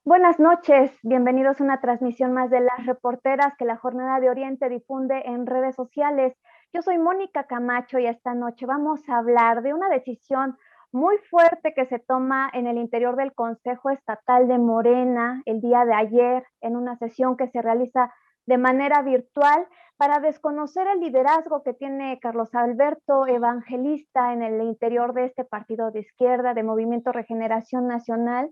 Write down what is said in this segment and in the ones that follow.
Buenas noches, bienvenidos a una transmisión más de Las Reporteras que la Jornada de Oriente difunde en redes sociales. Yo soy Mónica Camacho y esta noche vamos a hablar de una decisión muy fuerte que se toma en el interior del Consejo Estatal de Morena el día de ayer en una sesión que se realiza de manera virtual para desconocer el liderazgo que tiene Carlos Alberto Evangelista en el interior de este partido de izquierda, de Movimiento Regeneración Nacional,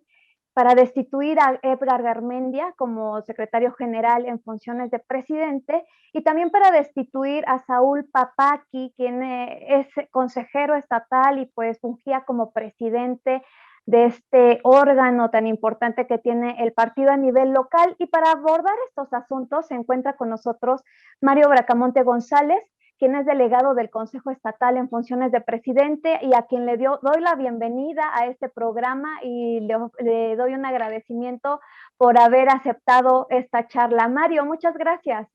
para destituir a Edgar Garmendia como secretario general en funciones de presidente y también para destituir a Saúl Papaki, quien es consejero estatal y pues fungía como presidente de este órgano tan importante que tiene el partido a nivel local. Y para abordar estos asuntos se encuentra con nosotros Mario Bracamonte González, quien es delegado del Consejo Estatal en funciones de presidente y a quien doy la bienvenida a este programa y le doy un agradecimiento por haber aceptado esta charla. Mario, muchas gracias.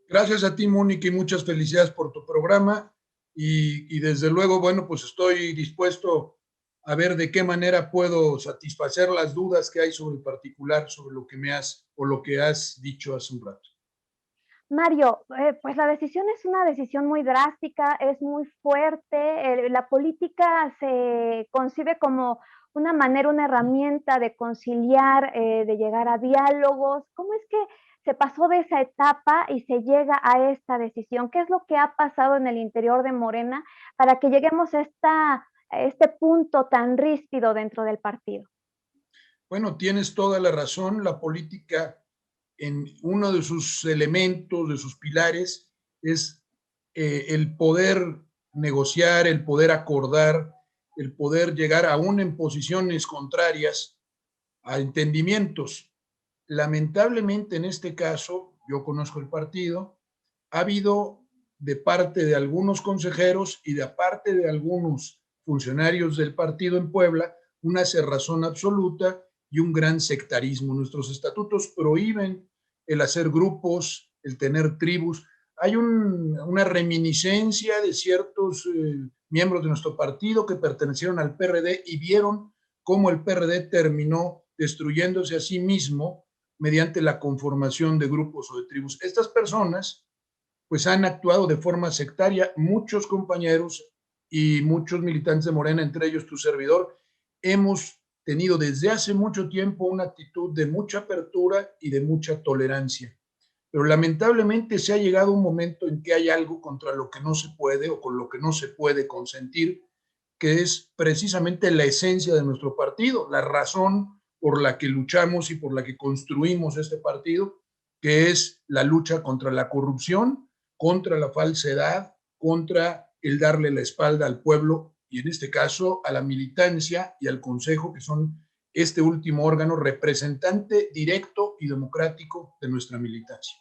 Gracias a ti, Mónica, y muchas felicidades por tu programa. Y desde luego, bueno, pues estoy dispuesto a ver de qué manera puedo satisfacer las dudas que hay sobre el particular, sobre lo que me has o lo que has dicho hace un rato. Mario, pues la decisión es una decisión muy drástica, es muy fuerte. La política se concibe como una manera, una herramienta de conciliar, de llegar a diálogos. ¿Cómo es que se pasó de esa etapa y se llega a esta decisión? ¿Qué es lo que ha pasado en el interior de Morena para que lleguemos a este punto tan ríspido dentro del partido? Bueno, tienes toda la razón. La política, en uno de sus elementos, de sus pilares, es el poder negociar, el poder acordar, el poder llegar aún en posiciones contrarias a entendimientos. Lamentablemente, en este caso, yo conozco el partido, ha habido de parte de algunos consejeros y de parte de algunos funcionarios del partido en Puebla una cerrazón absoluta y un gran sectarismo. Nuestros estatutos prohíben el hacer grupos, el tener tribus. Hay una reminiscencia de ciertos miembros de nuestro partido que pertenecieron al PRD y vieron cómo el PRD terminó destruyéndose a sí mismo mediante la conformación de grupos o de tribus. Estas personas pues han actuado de forma sectaria. Muchos compañeros y muchos militantes de Morena, entre ellos tu servidor, hemos tenido desde hace mucho tiempo una actitud de mucha apertura y de mucha tolerancia. Pero lamentablemente se ha llegado un momento en que hay algo contra lo que no se puede o con lo que no se puede consentir, que es precisamente la esencia de nuestro partido, la razón por la que luchamos y por la que construimos este partido, que es la lucha contra la corrupción, contra la falsedad, contra el darle la espalda al pueblo y en este caso a la militancia y al Consejo, que son este último órgano representante directo y democrático de nuestra militancia.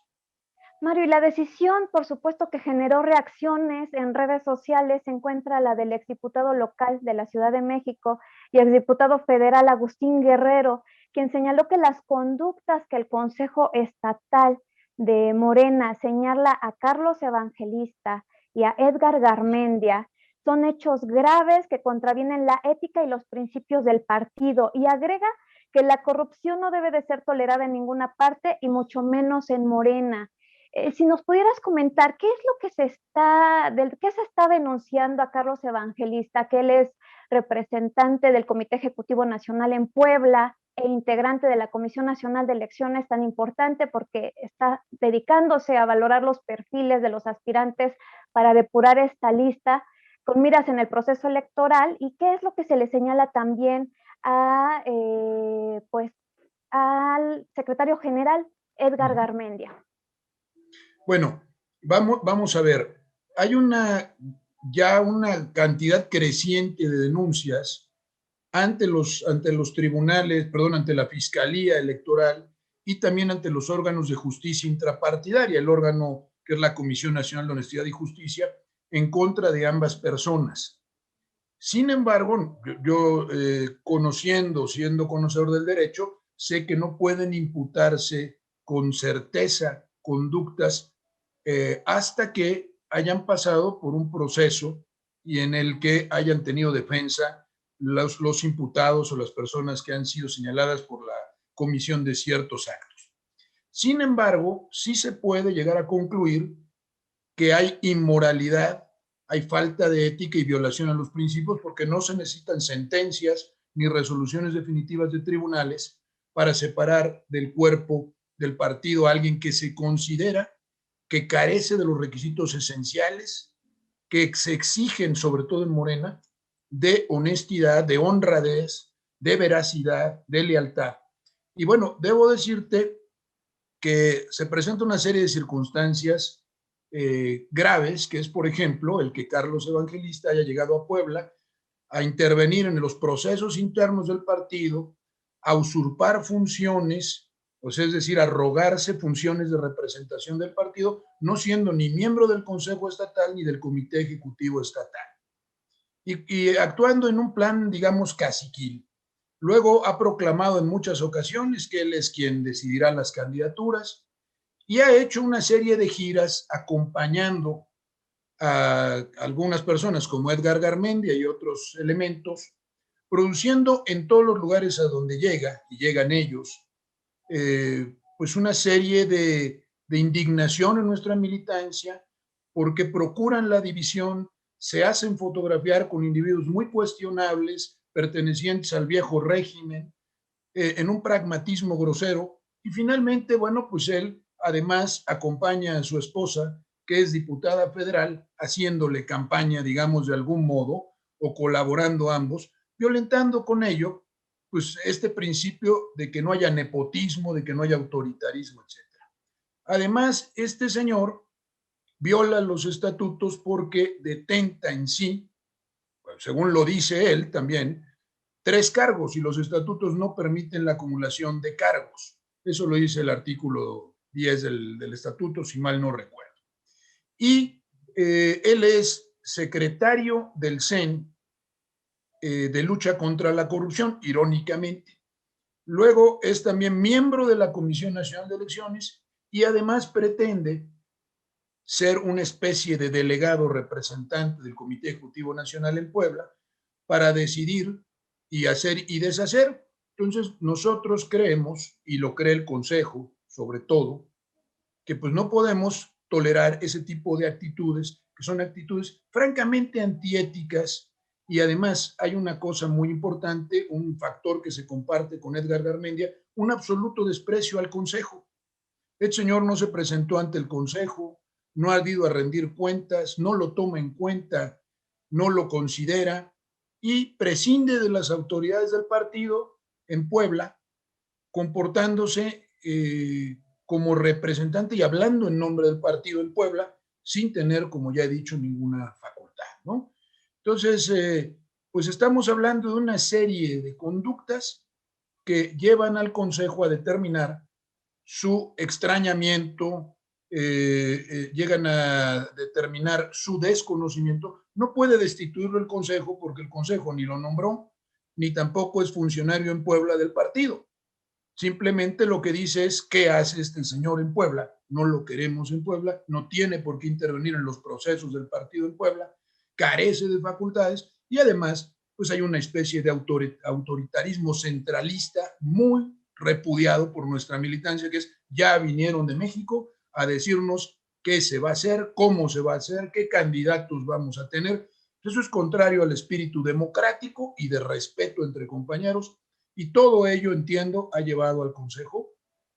Mario, y la decisión, por supuesto, que generó reacciones en redes sociales, se encuentra la del exdiputado local de la Ciudad de México y exdiputado federal Agustín Guerrero, quien señaló que las conductas que el Consejo Estatal de Morena señala a Carlos Evangelista y a Edgar Garmendia son hechos graves que contravienen la ética y los principios del partido, y agrega que la corrupción no debe de ser tolerada en ninguna parte y mucho menos en Morena. Si nos pudieras comentar qué es lo que del qué se está denunciando a Carlos Evangelista, que él es representante del Comité Ejecutivo Nacional en Puebla e integrante de la Comisión Nacional de Elecciones, tan importante porque está dedicándose a valorar los perfiles de los aspirantes para depurar esta lista con miras en el proceso electoral, y qué es lo que se le señala también pues al secretario general Edgar Garmendia. Bueno, vamos a ver. Hay ya una cantidad creciente de denuncias ante los tribunales, perdón, ante la Fiscalía Electoral y también ante los órganos de justicia intrapartidaria, el órgano que es la Comisión Nacional de Honestidad y Justicia, en contra de ambas personas. Sin embargo, yo conociendo, siendo conocedor del derecho, sé que no pueden imputarse con certeza conductas hasta que hayan pasado por un proceso y en el que hayan tenido defensa los imputados o las personas que han sido señaladas por la comisión de ciertos actos. Sin embargo, sí se puede llegar a concluir que hay inmoralidad, hay falta de ética y violación a los principios, porque no se necesitan sentencias ni resoluciones definitivas de tribunales para separar del cuerpo del partido a alguien que se considera que carece de los requisitos esenciales que se exigen, sobre todo en Morena, de honestidad, de honradez, de veracidad, de lealtad. Y bueno, debo decirte que se presenta una serie de circunstancias graves, que es, por ejemplo, el que Carlos Evangelista haya llegado a Puebla a intervenir en los procesos internos del partido, a usurpar funciones, pues es decir, a rogarse funciones de representación del partido, no siendo ni miembro del Consejo Estatal ni del Comité Ejecutivo Estatal. Y actuando en un plan, digamos, caciquil. Luego ha proclamado en muchas ocasiones que él es quien decidirá las candidaturas y ha hecho una serie de giras acompañando a algunas personas como Edgar Garmendia y otros elementos, produciendo en todos los lugares a donde llega, y llegan ellos, pues una serie de indignación en nuestra militancia, porque procuran la división, se hacen fotografiar con individuos muy cuestionables, pertenecientes al viejo régimen, en un pragmatismo grosero, y finalmente, bueno, pues él además acompaña a su esposa, que es diputada federal, haciéndole campaña, digamos, de algún modo, o colaborando ambos, violentando con ello, pues, este principio de que no haya nepotismo, de que no haya autoritarismo, etcétera. Además, este señor viola los estatutos porque detenta en sí, según lo dice él también, 3 cargos y los estatutos no permiten la acumulación de cargos. Eso lo dice el artículo 10 del estatuto, si mal no recuerdo. Y él es secretario del CEN de lucha contra la corrupción, irónicamente. Luego es también miembro de la Comisión Nacional de Elecciones y además pretende ser una especie de delegado representante del Comité Ejecutivo Nacional en Puebla para decidir y hacer y deshacer. Entonces, nosotros creemos, y lo cree el Consejo, sobre todo, que pues no podemos tolerar ese tipo de actitudes, que son actitudes francamente antiéticas, y además hay una cosa muy importante, un factor que se comparte con Edgar Garmendia, un absoluto desprecio al Consejo. El señor no se presentó ante el Consejo, no ha ido a rendir cuentas, no lo toma en cuenta, no lo considera y prescinde de las autoridades del partido en Puebla, comportándose como representante y hablando en nombre del partido en Puebla, sin tener, como ya he dicho, ninguna facultad, ¿no? Entonces, pues estamos hablando de una serie de conductas que llevan al Consejo a determinar su extrañamiento, llegan a determinar su desconocimiento. No puede destituirlo el Consejo porque el Consejo ni lo nombró, ni tampoco es funcionario en Puebla del partido. Simplemente lo que dice es qué hace este señor en Puebla. No lo queremos en Puebla, no tiene por qué intervenir en los procesos del partido en Puebla, carece de facultades y además pues hay una especie de autoritarismo centralista muy repudiado por nuestra militancia, que es ya vinieron de México a decirnos qué se va a hacer, cómo se va a hacer, qué candidatos vamos a tener. Eso es contrario al espíritu democrático y de respeto entre compañeros, y todo ello, entiendo, ha llevado al Consejo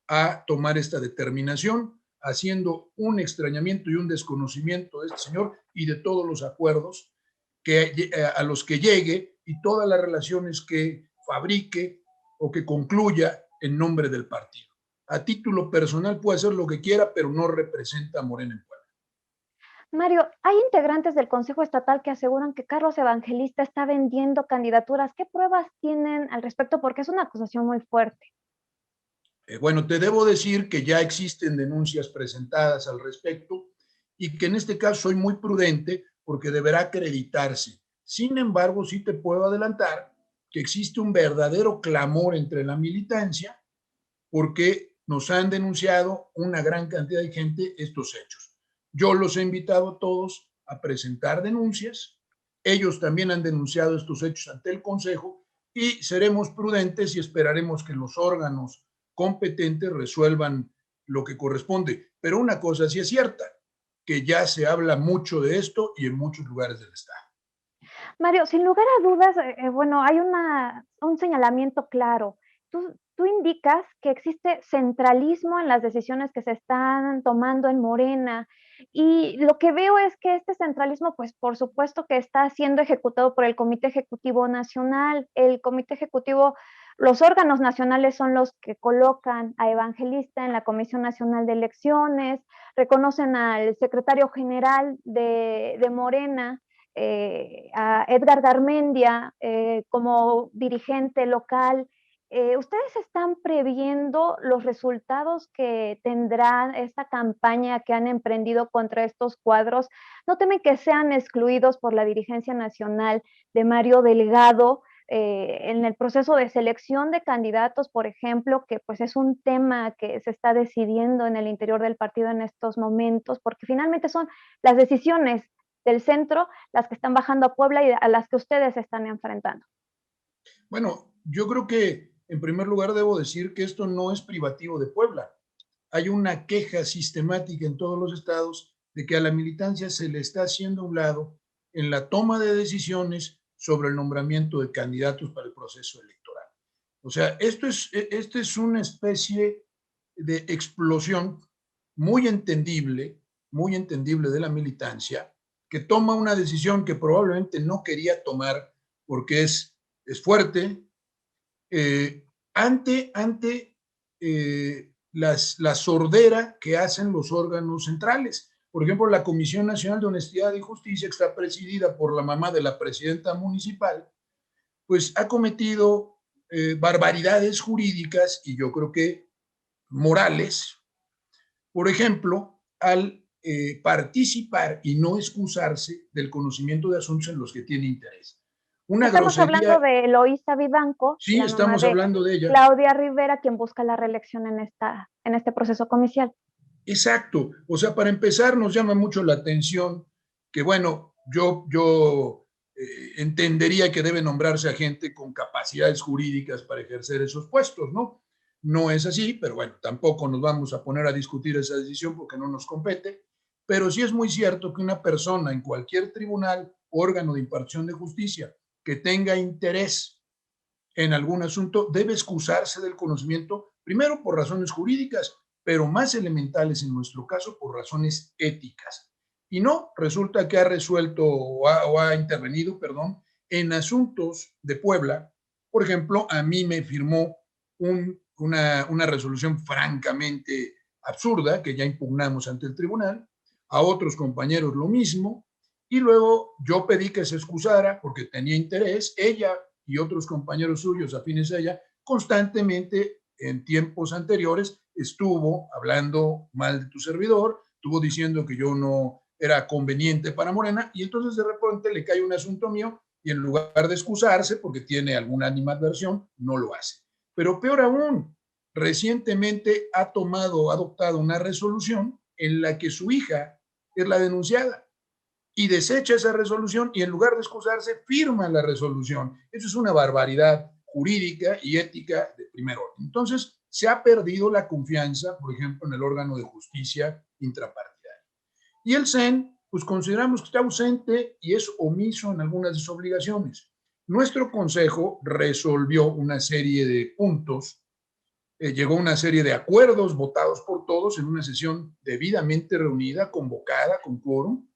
a tomar esta determinación, haciendo un extrañamiento y un desconocimiento de este señor y de todos los acuerdos a los que llegue y todas las relaciones que fabrique o que concluya en nombre del partido. A título personal puede hacer lo que quiera, pero no representa a Morena en Puebla. Mario, hay integrantes del Consejo Estatal que aseguran que Carlos Evangelista está vendiendo candidaturas. ¿Qué pruebas tienen al respecto? Porque es una acusación muy fuerte. Bueno, te debo decir que ya existen denuncias presentadas al respecto y que en este caso soy muy prudente porque deberá acreditarse. Sin embargo, sí te puedo adelantar que existe un verdadero clamor entre la militancia porque nos han denunciado una gran cantidad de gente estos hechos. Yo los he invitado a todos a presentar denuncias. Ellos también han denunciado estos hechos ante el Consejo y seremos prudentes y esperaremos que los órganos competentes resuelvan lo que corresponde. Pero una cosa sí es cierta, que ya se habla mucho de esto y en muchos lugares del Estado. Mario, sin lugar a dudas, bueno, hay un señalamiento claro. Tú indicas que existe centralismo en las decisiones que se están tomando en Morena, y lo que veo es que este centralismo, pues por supuesto que está siendo ejecutado por el Comité Ejecutivo Nacional. El Comité Ejecutivo, los órganos nacionales son los que colocan a Evangelista en la Comisión Nacional de Elecciones, reconocen al secretario general de Morena, a Edgar Garmendia, como dirigente local. ¿Ustedes están previendo los resultados que tendrá esta campaña que han emprendido contra estos cuadros? ¿No temen que sean excluidos por la dirigencia nacional de Mario Delgado en el proceso de selección de candidatos, por ejemplo, que pues es un tema que se está decidiendo en el interior del partido en estos momentos, porque finalmente son las decisiones del centro las que están bajando a Puebla y a las que ustedes están enfrentando? Bueno, yo creo que en primer lugar debo decir que esto no es privativo de Puebla. Hay una queja sistemática en todos los estados de que a la militancia se le está haciendo a un lado en la toma de decisiones sobre el nombramiento de candidatos para el proceso electoral. O sea, esto es una especie de explosión muy entendible de la militancia, que toma una decisión que probablemente no quería tomar porque es fuerte, ante la sordera que hacen los órganos centrales. Por ejemplo, la Comisión Nacional de Honestidad y Justicia, que está presidida por la mamá de la presidenta municipal, pues ha cometido barbaridades jurídicas y yo creo que morales. Por ejemplo, al participar y no excusarse del conocimiento de asuntos en los que tiene interés. Una Estamos hablando grosería. de Eloísa Vivanco, Sí, la mamá estamos de hablando de ella. Claudia Rivera, quien busca la reelección en este proceso comicial. Exacto. O sea, para empezar, nos llama mucho la atención que, bueno, yo entendería que debe nombrarse a gente con capacidades jurídicas para ejercer esos puestos, ¿no? No es así, pero bueno, tampoco nos vamos a poner a discutir esa decisión porque no nos compete. Pero sí es muy cierto que una persona en cualquier tribunal, órgano de impartición de justicia, que tenga interés en algún asunto, debe excusarse del conocimiento, primero por razones jurídicas, pero más elementales en nuestro caso por razones éticas. Y no, resulta que ha resuelto o ha intervenido, perdón, en asuntos de Puebla. Por ejemplo, a mí me firmó una resolución francamente absurda que ya impugnamos ante el tribunal, a otros compañeros lo mismo, y luego yo pedí que se excusara porque tenía interés. Ella y otros compañeros suyos afines a ella, constantemente en tiempos anteriores estuvo hablando mal de tu servidor, estuvo diciendo que yo no era conveniente para Morena, y entonces de repente le cae un asunto mío y en lugar de excusarse porque tiene alguna animadversión, no lo hace. Pero peor aún, recientemente ha adoptado una resolución en la que su hija es la denunciada y desecha esa resolución y en lugar de excusarse firma la resolución. Eso es una barbaridad jurídica y ética de primer orden. Entonces, se ha perdido la confianza, por ejemplo, en el órgano de justicia intrapartidaria. Y el CEN, pues consideramos que está ausente y es omiso en algunas de sus obligaciones. Nuestro consejo resolvió una serie de puntos, llegó a una serie de acuerdos votados por todos en una sesión debidamente reunida, convocada, con quórum,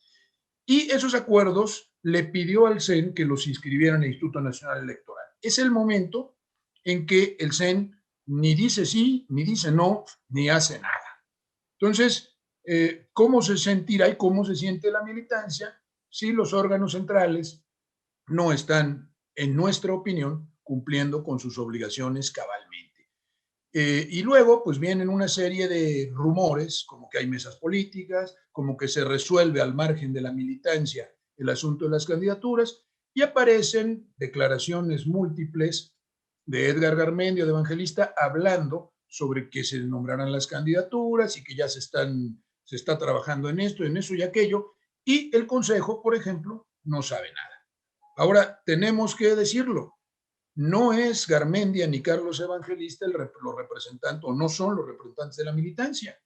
y esos acuerdos le pidió al CEN que los inscribiera en el Instituto Nacional Electoral. Es el momento en que el CEN ni dice sí, ni dice no, ni hace nada. Entonces, ¿cómo se sentirá y cómo se siente la militancia si los órganos centrales no están, en nuestra opinión, cumpliendo con sus obligaciones cabalmente? Y luego, pues vienen una serie de rumores, como que hay mesas políticas, como que se resuelve al margen de la militancia el asunto de las candidaturas, y aparecen declaraciones múltiples de Edgar Garmendia, de Evangelista, hablando sobre que se nombrarán las candidaturas y que ya se está trabajando en eso y aquello, y el Consejo, por ejemplo, no sabe nada. Ahora, tenemos que decirlo, No es Garmendia ni Carlos Evangelista los representantes, o no son los representantes de la militancia.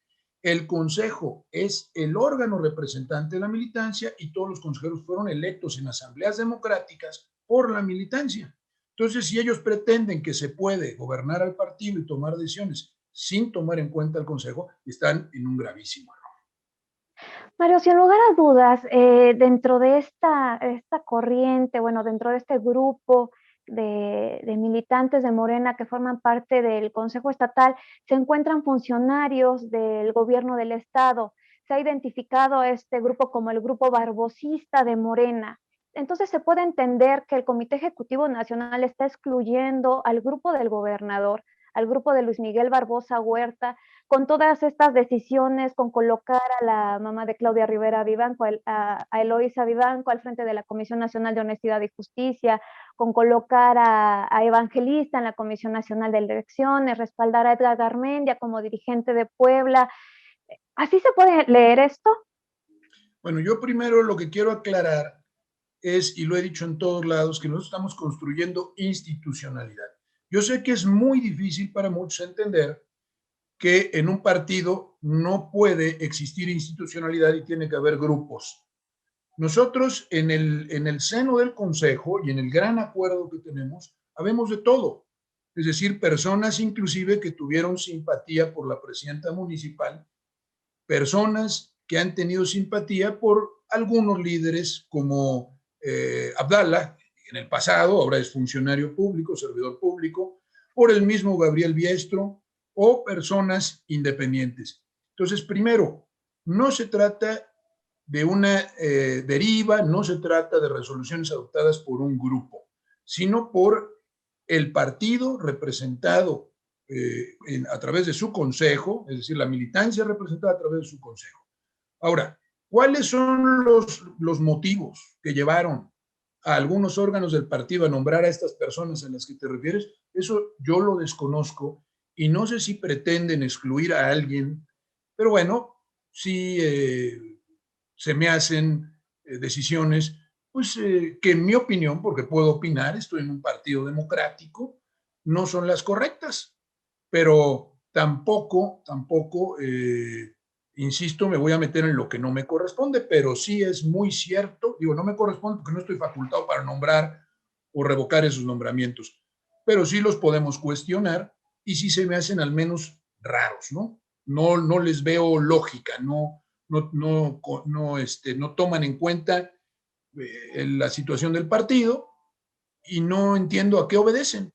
El consejo es el órgano representante de la militancia y todos los consejeros fueron electos en asambleas democráticas por la militancia. Entonces, si ellos pretenden que se puede gobernar al partido y tomar decisiones sin tomar en cuenta el consejo, están en un gravísimo error. Mario, sin lugar a dudas, dentro de esta corriente, bueno, dentro de este grupo de militantes de Morena que forman parte del Consejo Estatal, se encuentran funcionarios del gobierno del Estado. Se ha identificado a este grupo como el grupo barbosista de Morena. Entonces se puede entender que el Comité Ejecutivo Nacional está excluyendo al grupo del gobernador, al grupo de Luis Miguel Barbosa Huerta, con todas estas decisiones, con colocar a la mamá de Claudia Rivera Vivanco, a Eloísa Vivanco al frente de la Comisión Nacional de Honestidad y Justicia, con colocar a Evangelista en la Comisión Nacional de Elecciones, respaldar a Edgar Garmendia como dirigente de Puebla. ¿Así se puede leer esto? Bueno, yo primero lo que quiero aclarar es, y lo he dicho en todos lados, que nosotros estamos construyendo institucionalidad. Yo sé que es muy difícil para muchos entender que en un partido no puede existir institucionalidad y tiene que haber grupos. Nosotros en el seno del Consejo y en el gran acuerdo que tenemos, habemos de todo. Es decir, personas inclusive que tuvieron simpatía por la presidenta municipal, personas que han tenido simpatía por algunos líderes como Abdala, en el pasado, ahora es funcionario público, servidor público, por el mismo Gabriel Biestro o personas independientes. Entonces, primero, no se trata de una deriva, no se trata de resoluciones adoptadas por un grupo, sino por el partido representado a través de su consejo, es decir, la militancia representada a través de su consejo. Ahora, ¿cuáles son los motivos que llevaron a algunos órganos del partido a nombrar a estas personas a las que te refieres? Eso yo lo desconozco y no sé si pretenden excluir a alguien, pero bueno, sí se me hacen decisiones, pues que en mi opinión, porque puedo opinar, estoy en un partido democrático, no son las correctas, pero tampoco, insisto, me voy a meter en lo que no me corresponde, pero sí es muy cierto, digo, no me corresponde porque no estoy facultado para nombrar o revocar esos nombramientos, pero sí los podemos cuestionar y sí se me hacen al menos raros, ¿no? No les veo lógica, no toman en cuenta la situación del partido y no entiendo a qué obedecen.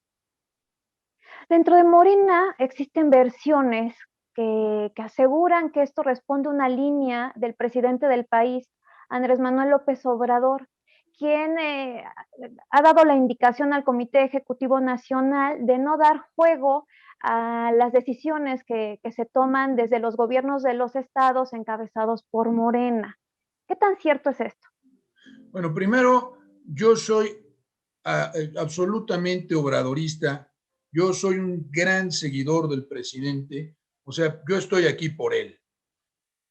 Dentro de Morena existen versiones que aseguran que esto responde a una línea del presidente del país, Andrés Manuel López Obrador, quien ha dado la indicación al Comité Ejecutivo Nacional de no dar juego a las decisiones que se toman desde los gobiernos de los estados encabezados por Morena. ¿Qué tan cierto es esto? Bueno, primero, yo soy absolutamente obradorista. Yo soy un gran seguidor del presidente. O sea, yo estoy aquí por él.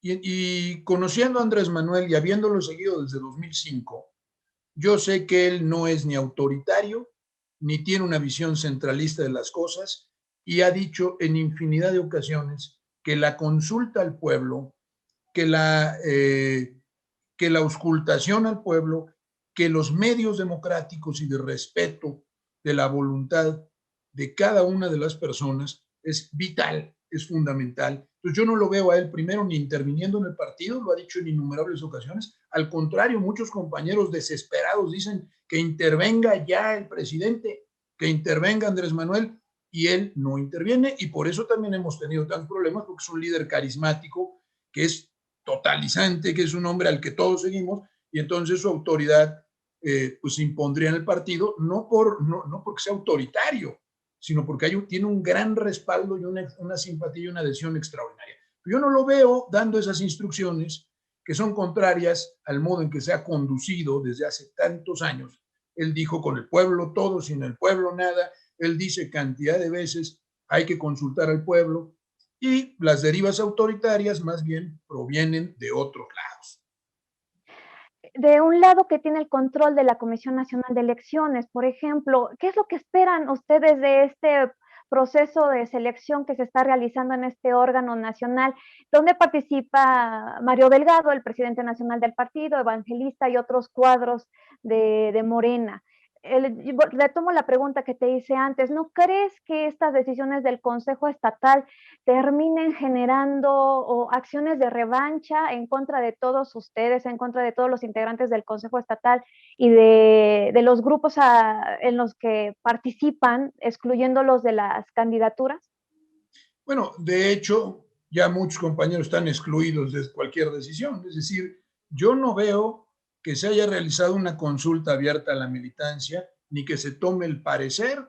Y conociendo a Andrés Manuel y habiéndolo seguido desde 2005, yo sé que él no es ni autoritario, ni tiene una visión centralista de las cosas, y ha dicho en infinidad de ocasiones que la consulta al pueblo, que que la auscultación al pueblo, que los medios democráticos y de respeto de la voluntad de cada una de las personas es vital, es fundamental. Entonces yo no lo veo a él primero ni interviniendo en el partido, lo ha dicho en innumerables ocasiones. Al contrario, muchos compañeros desesperados dicen que intervenga ya el presidente, que intervenga Andrés Manuel, y él no interviene, y por eso también hemos tenido tantos problemas, porque es un líder carismático, que es totalizante, que es un hombre al que todos seguimos, y entonces su autoridad pues se impondría en el partido, no porque sea autoritario, sino porque tiene un gran respaldo y una simpatía y una adhesión extraordinaria. Yo no lo veo dando esas instrucciones que son contrarias al modo en que se ha conducido desde hace tantos años. Él dijo con el pueblo todo, sin el pueblo nada. Él dice cantidad de veces hay que consultar al pueblo, y las derivas autoritarias más bien provienen de otros lados. de un lado que tiene el control de la Comisión Nacional de Elecciones, por ejemplo, ¿qué es lo que esperan ustedes de este proceso de selección que se está realizando en este órgano nacional, donde participa Mario Delgado, el presidente nacional del partido, Evangelista y otros cuadros de Morena? Retomo la pregunta que te hice antes, ¿no crees que estas decisiones del Consejo Estatal terminen generando acciones de revancha en contra de todos ustedes, en contra de todos los integrantes del Consejo Estatal y de los grupos en los que participan, excluyéndolos de las candidaturas? Bueno, de hecho, ya muchos compañeros están excluidos de cualquier decisión. Es decir, yo no veo que se haya realizado una consulta abierta a la militancia, ni que se tome el parecer,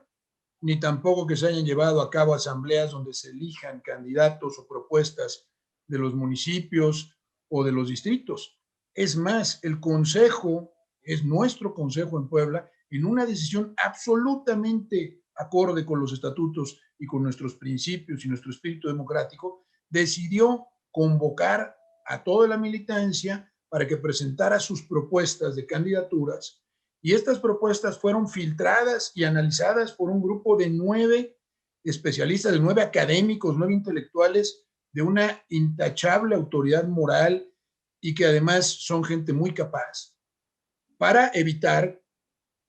ni tampoco que se hayan llevado a cabo asambleas donde se elijan candidatos o propuestas de los municipios o de los distritos. Es más, el consejo, es nuestro consejo en Puebla, en una decisión absolutamente acorde con los estatutos y con nuestros principios y nuestro espíritu democrático, decidió convocar a toda la militancia para que presentara sus propuestas de candidaturas, y estas propuestas fueron filtradas y analizadas por un grupo de 9 especialistas, de 9 académicos, 9 intelectuales de una intachable autoridad moral y que además son gente muy capaz, para evitar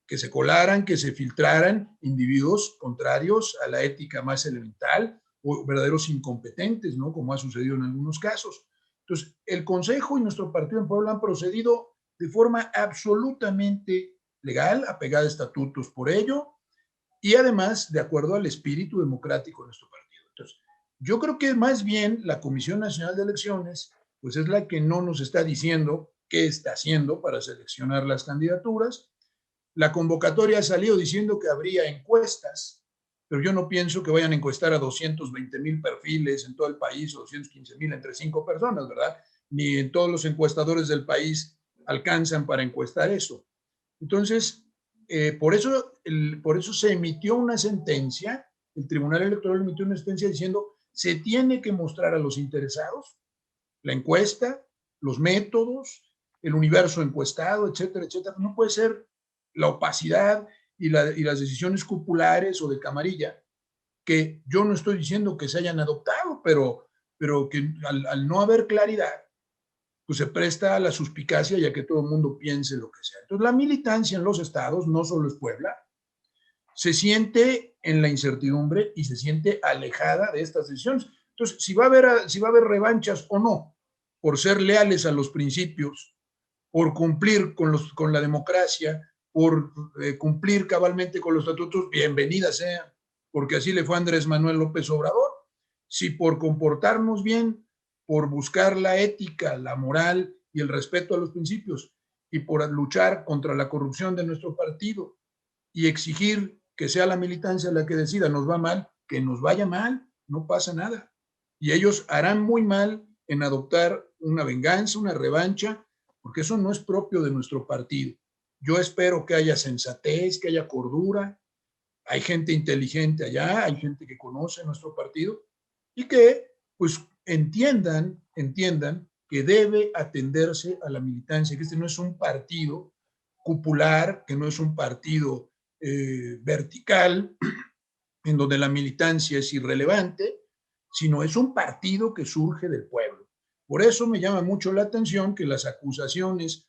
que se colaran, que se filtraran individuos contrarios a la ética más elemental o verdaderos incompetentes, ¿no? Como ha sucedido en algunos casos. Entonces, el Consejo y nuestro partido en Puebla han procedido de forma absolutamente legal, apegada a estatutos por ello, y además de acuerdo al espíritu democrático de nuestro partido. Entonces, yo creo que más bien la Comisión Nacional de Elecciones, pues es la que no nos está diciendo qué está haciendo para seleccionar las candidaturas. La convocatoria salió diciendo que habría encuestas, pero yo no pienso que vayan a encuestar a 220,000 perfiles en todo el país o 215,000 entre 5 personas, ¿verdad? Ni en todos los encuestadores del país alcanzan para encuestar eso. Entonces, por eso se emitió una sentencia, el Tribunal Electoral emitió una sentencia diciendo se tiene que mostrar a los interesados la encuesta, los métodos, el universo encuestado, etcétera, etcétera. No puede ser la opacidad y las decisiones cupulares o de camarilla, que yo no estoy diciendo que se hayan adoptado, pero que al no haber claridad, pues se presta a la suspicacia y a que todo el mundo piense lo que sea. Entonces, la militancia en los estados, no solo es Puebla, se siente en la incertidumbre y se siente alejada de estas decisiones. Entonces, si va a haber revanchas o no, por ser leales a los principios, por cumplir con la democracia, por cumplir cabalmente con los estatutos, bienvenida sea, porque así le fue a Andrés Manuel López Obrador. Si por comportarnos bien, por buscar la ética, la moral y el respeto a los principios, y por luchar contra la corrupción de nuestro partido y exigir que sea la militancia la que decida, nos va mal, que nos vaya mal, no pasa nada. Y ellos harán muy mal en adoptar una venganza, una revancha, porque eso no es propio de nuestro partido. Yo espero que haya sensatez, que haya cordura. Hay gente inteligente allá, hay gente que conoce nuestro partido y que pues entiendan que debe atenderse a la militancia, que este no es un partido cupular, que no es un partido vertical, en donde la militancia es irrelevante, sino es un partido que surge del pueblo. Por eso me llama mucho la atención que las acusaciones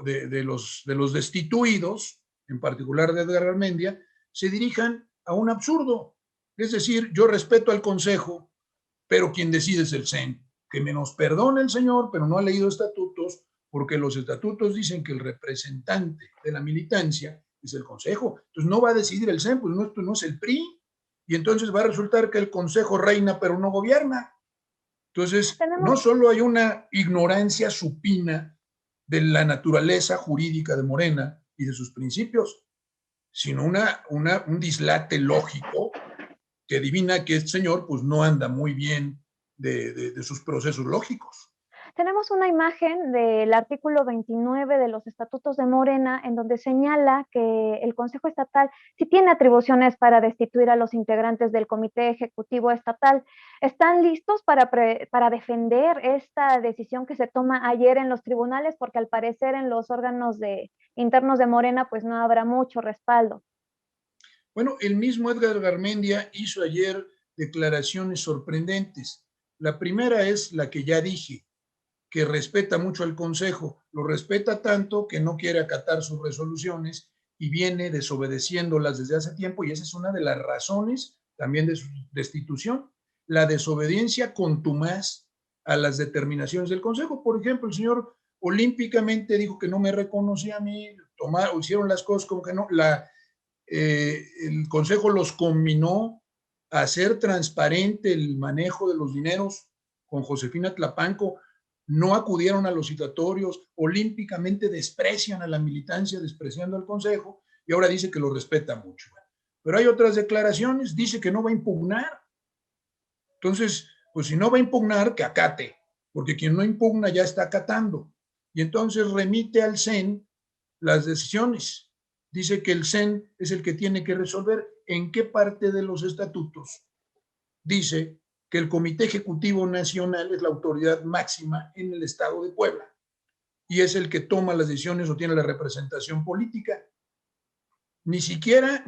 de los destituidos, en particular de Edgar Garmendia, se dirijan a un absurdo. Es decir, yo respeto al Consejo, pero quien decide es el CEN. Que me nos perdone el señor, pero no ha leído estatutos, porque los estatutos dicen que el representante de la militancia es el Consejo. Entonces no va a decidir el CEN, pues esto no es el PRI. Y entonces va a resultar que el Consejo reina, pero no gobierna. Entonces, no solo hay una ignorancia supina de la naturaleza jurídica de Morena y de sus principios, sino un dislate lógico que adivina que este señor pues no anda muy bien de sus procesos lógicos. Tenemos una imagen del artículo 29 de los estatutos de Morena, en donde señala que el Consejo Estatal sí tiene atribuciones para destituir a los integrantes del Comité Ejecutivo Estatal. ¿Están listos para defender esta decisión que se toma ayer en los tribunales? Porque al parecer en los órganos internos de Morena pues no habrá mucho respaldo. Bueno, el mismo Edgar Garmendia hizo ayer declaraciones sorprendentes. La primera es la que ya dije, que respeta mucho al Consejo, lo respeta tanto que no quiere acatar sus resoluciones y viene desobedeciéndolas desde hace tiempo, y esa es una de las razones también de su destitución, la desobediencia contumaz a las determinaciones del Consejo. Por ejemplo, el señor olímpicamente dijo que no me reconocía a mí, hicieron las cosas como que no, el Consejo los combinó a hacer transparente el manejo de los dineros con Josefina Tlapanco, no acudieron a los citatorios, olímpicamente desprecian a la militancia, despreciando al Consejo, y ahora dice que lo respeta mucho. Pero hay otras declaraciones, dice que no va a impugnar. Entonces, pues si no va a impugnar, que acate, porque quien no impugna ya está acatando. Y entonces remite al CEN las decisiones. Dice que el CEN es el que tiene que resolver en qué parte de los estatutos dice que el Comité Ejecutivo Nacional es la autoridad máxima en el Estado de Puebla y es el que toma las decisiones o tiene la representación política. Ni siquiera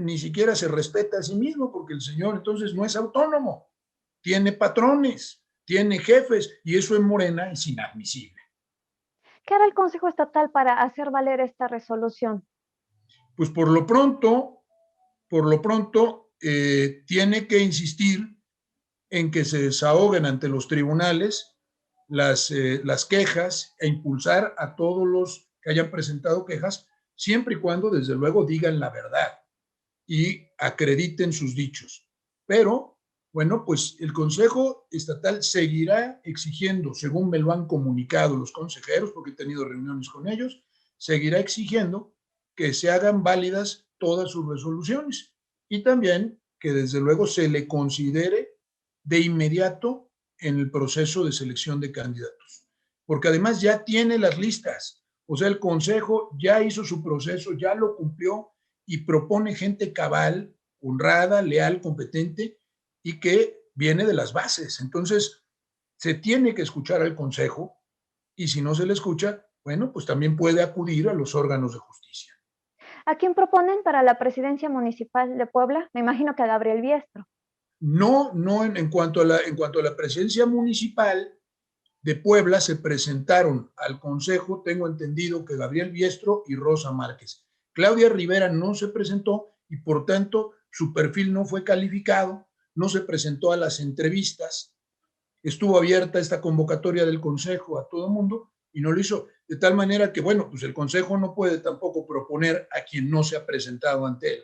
se respeta a sí mismo, porque el señor entonces no es autónomo, tiene patrones, tiene jefes, y eso en Morena es inadmisible. ¿Qué hará el Consejo Estatal para hacer valer esta resolución? Pues por lo pronto tiene que insistir en que se desahoguen ante los tribunales las quejas e impulsar a todos los que hayan presentado quejas, siempre y cuando, desde luego, digan la verdad y acrediten sus dichos. Pero, bueno, pues el Consejo Estatal seguirá exigiendo, según me lo han comunicado los consejeros, porque he tenido reuniones con ellos, seguirá exigiendo que se hagan válidas todas sus resoluciones y también que desde luego se le considere de inmediato en el proceso de selección de candidatos, porque además ya tiene las listas, o sea, el Consejo ya hizo su proceso, ya lo cumplió y propone gente cabal, honrada, leal, competente y que viene de las bases. Entonces, se tiene que escuchar al Consejo y si no se le escucha, bueno, pues también puede acudir a los órganos de justicia. ¿A quién proponen para la presidencia municipal de Puebla? Me imagino que a Gabriel Biestro. No en cuanto a la presidencia municipal de Puebla se presentaron al Consejo, tengo entendido que Gabriel Biestro y Rosa Márquez. Claudia Rivera no se presentó y por tanto su perfil no fue calificado, no se presentó a las entrevistas, estuvo abierta esta convocatoria del Consejo a todo el mundo y no lo hizo. De tal manera que, bueno, pues el Consejo no puede tampoco proponer a quien no se ha presentado ante él.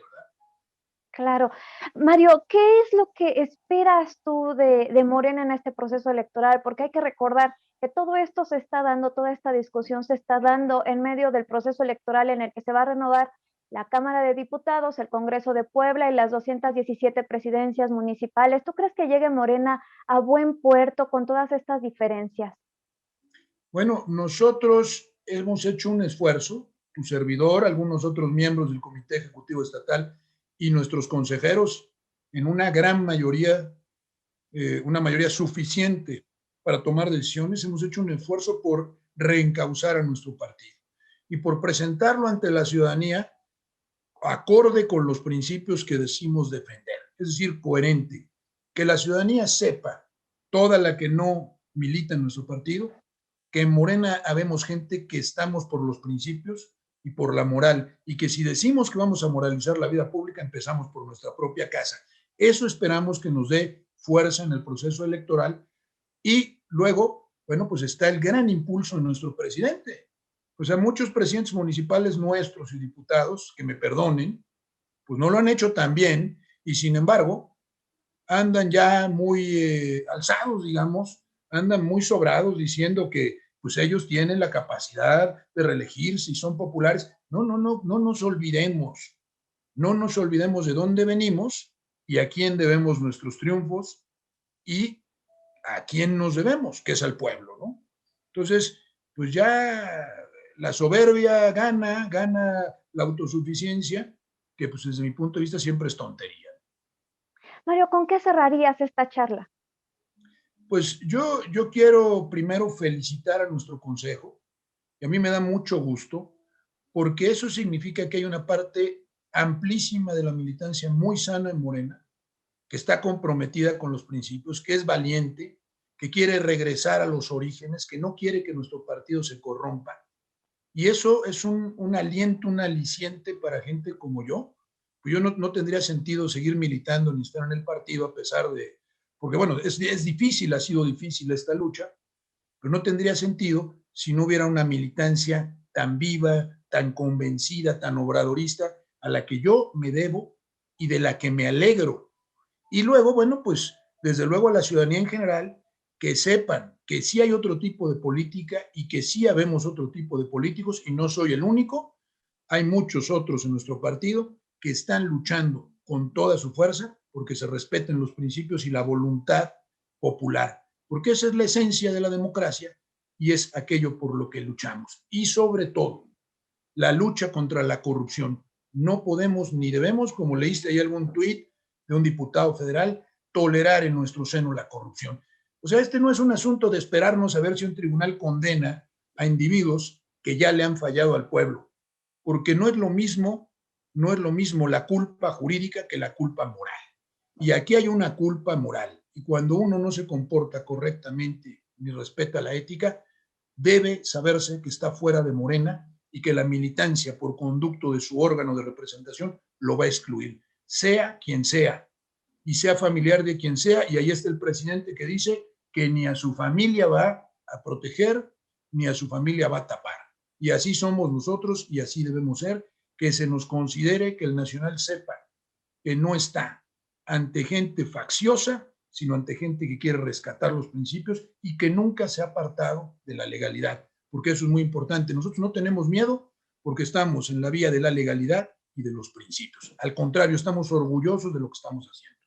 Claro. Mario, ¿qué es lo que esperas tú de Morena en este proceso electoral? Porque hay que recordar que todo esto se está dando, toda esta discusión se está dando en medio del proceso electoral en el que se va a renovar la Cámara de Diputados, el Congreso de Puebla y las 217 presidencias municipales. ¿Tú crees que llegue Morena a buen puerto con todas estas diferencias? Bueno, nosotros hemos hecho un esfuerzo, tu servidor, algunos otros miembros del Comité Ejecutivo Estatal y nuestros consejeros, en una mayoría suficiente para tomar decisiones, hemos hecho un esfuerzo por reencauzar a nuestro partido y por presentarlo ante la ciudadanía acorde con los principios que decimos defender, es decir, coherente, que la ciudadanía sepa, toda la que no milita en nuestro partido, que en Morena habemos gente que estamos por los principios y por la moral, y que si decimos que vamos a moralizar la vida pública, empezamos por nuestra propia casa. Eso esperamos que nos dé fuerza en el proceso electoral y luego, bueno, pues está el gran impulso de nuestro presidente. O sea, muchos presidentes municipales nuestros y diputados, que me perdonen, pues no lo han hecho tan bien y sin embargo andan ya muy alzados, digamos, andan muy sobrados diciendo que pues ellos tienen la capacidad de reelegirse y son populares. No nos olvidemos de dónde venimos y a quién debemos nuestros triunfos y a quién nos debemos, que es al pueblo, ¿no? Entonces, pues ya la soberbia gana la autosuficiencia, que pues desde mi punto de vista siempre es tontería. Mario, ¿con qué cerrarías esta charla? Pues yo quiero primero felicitar a nuestro consejo, y a mí me da mucho gusto, porque eso significa que hay una parte amplísima de la militancia muy sana en Morena, que está comprometida con los principios, que es valiente, que quiere regresar a los orígenes, que no quiere que nuestro partido se corrompa. Y eso es un aliento, un aliciente para gente como yo. Pues yo no tendría sentido seguir militando ni estar en el partido a pesar de, porque bueno, es difícil, ha sido difícil esta lucha, pero no tendría sentido si no hubiera una militancia tan viva, tan convencida, tan obradorista, a la que yo me debo y de la que me alegro. Y luego, bueno, pues desde luego a la ciudadanía en general, que sepan que sí hay otro tipo de política y que sí habemos otro tipo de políticos, y no soy el único, hay muchos otros en nuestro partido que están luchando con toda su fuerza porque se respeten los principios y la voluntad popular, porque esa es la esencia de la democracia y es aquello por lo que luchamos. Y sobre todo, la lucha contra la corrupción. No podemos ni debemos, como leíste ahí algún tuit de un diputado federal, tolerar en nuestro seno la corrupción. O sea, este no es un asunto de esperarnos a ver si un tribunal condena a individuos que ya le han fallado al pueblo, porque no es lo mismo la culpa jurídica que la culpa moral. Y aquí hay una culpa moral. Y cuando uno no se comporta correctamente ni respeta la ética, debe saberse que está fuera de Morena y que la militancia por conducto de su órgano de representación lo va a excluir, sea quien sea, y sea familiar de quien sea. Y ahí está el presidente que dice que ni a su familia va a proteger, ni a su familia va a tapar. Y así somos nosotros y así debemos ser, que se nos considere, que el Nacional sepa que no está ante gente facciosa, sino ante gente que quiere rescatar los principios y que nunca se ha apartado de la legalidad, porque eso es muy importante. Nosotros no tenemos miedo porque estamos en la vía de la legalidad y de los principios. Al contrario, estamos orgullosos de lo que estamos haciendo.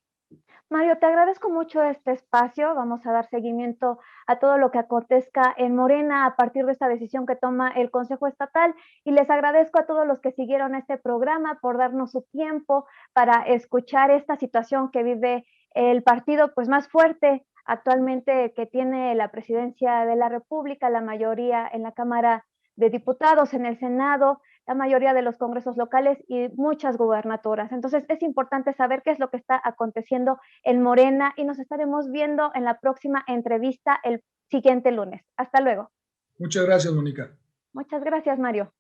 Mario, te agradezco mucho este espacio. Vamos a dar seguimiento a todo lo que acontezca en Morena a partir de esta decisión que toma el Consejo Estatal y les agradezco a todos los que siguieron este programa por darnos su tiempo para escuchar esta situación que vive el partido pues más fuerte actualmente que tiene la presidencia de la República, la mayoría en la Cámara de Diputados, en el Senado, la mayoría de los congresos locales y muchas gubernaturas. Entonces es importante saber qué es lo que está aconteciendo en Morena y nos estaremos viendo en la próxima entrevista el siguiente lunes. Hasta luego. Muchas gracias, Mónica. Muchas gracias, Mario.